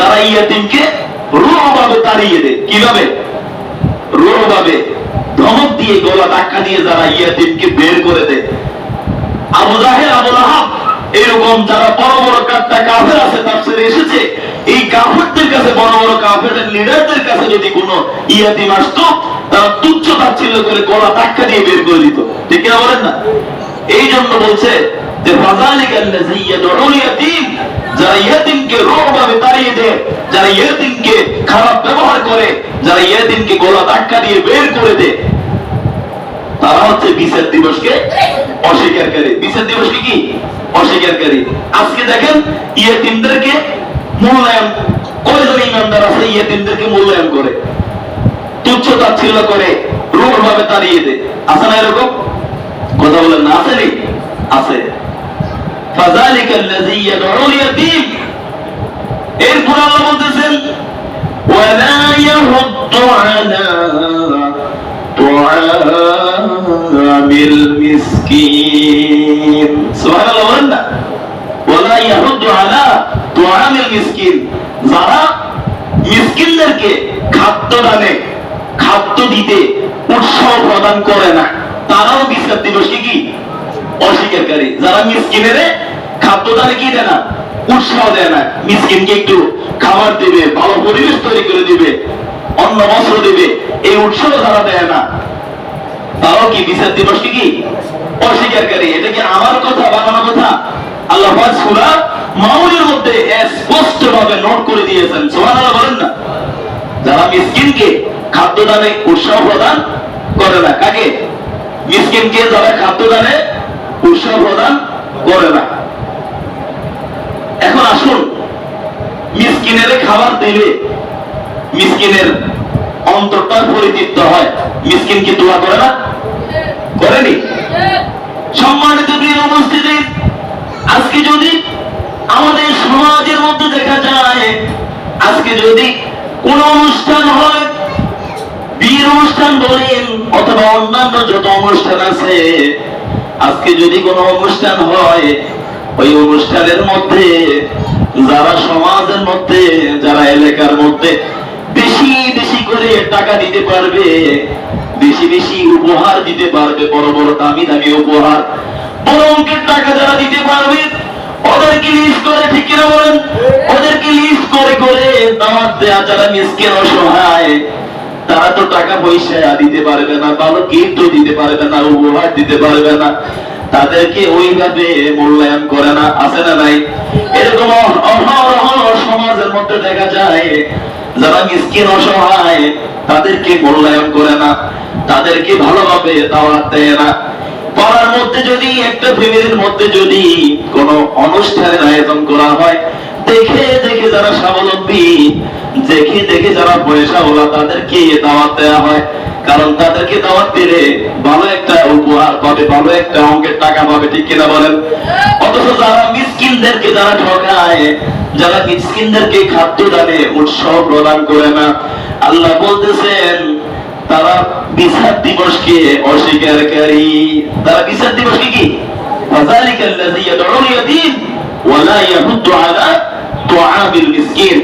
যারা ইয়াতিমকে রূঢ়ভাবে তাড়িয়ে দেয়। কিভাবে? রূঢ়ভাবে ধমক দিয়ে, গলা ধাক্কা দিয়ে যারা ইয়াতিমকে বের করে দেয়। আবু জাহেল, আবু লাহাব, এরকম যারা বড় বড় কাফের আছে, তাফসীরে এসেছে এই কাফেরদের কাছে, বড় বড় কাফেরদের লিডারদের কাছে যদি কোনো ইয়াতিম আসতো, তারা তুচ্ছ তাচ্ছিল্য করে গলা ধাক্কা দিয়ে বের করে দিত। ঠিক না বলেন না? এই জন্য বলছে যে ফাযালিকাল্লাযী ইয়াদউল ইয়াতীম, যারা ইয়াতিমকে রূঢ়ভাবে তাড়িয়ে দেয়, যারা ইয়াতিমকে খারাপ ব্যবহার করে, যারা ইয়াতিমকে গলা ধাক্কা দিয়ে বের করে দেয়, তারা হচ্ছে বিচার দিবসকে অস্বীকারী। বিচার দিবসকে কি? অস্বীকারী। আজকে দেখেন ইয়াতিমদেরকে মূল্যায়ন, কয়জন ইমানদার আছে ইয়াতিমদেরকে মূল্যায়ন করে, তুচ্ছ তাচ্ছিল্য করে, রূঢ়ভাবে তাড়িয়ে দেয়? আছে না এরকম? কথা বলেন না, আছে নি? আছে। ফাযালিকাল্লাযী ইয়াদউল ইয়াতীম, এরপর আল্লাহ বলতেছেন ওয়ালা ইয়াহুদ্দু আলা তুআমিল মিসকিন। সুবহানাল্লাহ বলেন না? ওয়ালা ইয়াহুদ্দু আলা তুআমিল মিসকিন, যারা মিসকিনদেরকে খাদ্য দানে, খাদ্য দিতে উৎসাহ প্রদান করে না, তারাও বিচার দিবসকে কি? অস্বীকারী। যারা মিসকিনের খাদ্য দানে কি দেয় না? উৎসাহ দেয় না, মিসকিনকে একটু খাবার দিবে, ভালো পরিবেশ তৈরি করে দিবে, অন্ন বস্ত্র দিবে, এই উৎসাহ যারা দেয় না, তারাও কি বিচার দিবসকে কি? অস্বীকারী। এটা কি আমার কথা, বানানো কথা? আল্লাহ পাক সূরা মাউনের মধ্যে স্পষ্ট ভাবে নোট করে দিয়েছেন। সুবহানাল্লাহ বলেন না? যারা মিসকিনকে খাদ্য দানে উৎসাহ প্রদান করে না, কাকে? মিসকিনকে যারা খাদ্য দানে উৎসাহ প্রদান করে না। এখন আসুন, মিসকিনের খাবার দিলে মিসকিনের অন্তরটা পরিতৃপ্ত হয়। মিসকিন কি দোয়া করে না? করেনি? সম্মানিত প্রিয় উপস্থিতি, আজকে যদি আমাদের সমাজের মধ্যে দেখা যায়, আজকে যদি কোন অনুষ্ঠান হয়, বিয়ের অনুষ্ঠান বলেন অথবা অন্যান্য যত অনুষ্ঠান আছে, আজকে যদি কোনো অনুষ্ঠান হয়, ওই অনুষ্ঠানের মধ্যে যারা সমাজের মধ্যে, যারা এলাকার মধ্যে বেশি বেশি করে টাকা দিতে পারবে, বেশি বেশি উপহার দিতে পারবে, বড় বড় দামি দামি উপহার, বড় অঙ্কের টাকা যারা দিতে পারবে, ওদেরকে লিস্ট করে, ঠিক কিনা বলেন? ওদেরকে লিস্ট করে করে দাওয়াত দেয়া। যারা মিসকিন অসহায়, তারা তো টাকা পয়সা দিতে পারবে না, ভালো গিফট দিতে পারবে না, উপহার দিতে পারবে না, তাদেরকে ওইভাবে মূল্যায়ন করে না। আছে না নাই? এরকম অহরহ সমাজের মধ্যে দেখা যায়, যারা মিসকিন অসহায় তাদেরকে মূল্যায়ন করে না, তাদেরকে ভালোভাবে দাওয়াত দেয় না। পাড়ার মধ্যে যদি, একটা ফ্যামিলির মধ্যে যদি কোনো অনুষ্ঠানের আয়োজন করা হয়, দেখে দেখে যারা স্বাবলম্বী, দেখে দেখে যারা পয়সাওয়ালা, তাদেরকে দাওয়াত দেওয়া হয়। কারণ তাদেরকে দাওয়াত দিলে ভালো একটা উপহার পাবে, ভালো একটা অঙ্কের টাকা পাবে। ঠিক কিনা বলেন? অথচ যারা মিসকিনদেরকে যারা ঠকায়, যারা মিসকিনদেরকে খাদ্য দানে উৎসাহ প্রদান করে না, আল্লাহ বলতেছেন তারা বিচার দিবসকে অস্বীকারী। তারা বিচার দিবসকে কি? ফাযালিকাল্লাযী ইয়াদউল ইয়াতীম ওয়া লা ইয়াহুদ্দু আলা তুআমিল মিসকিন।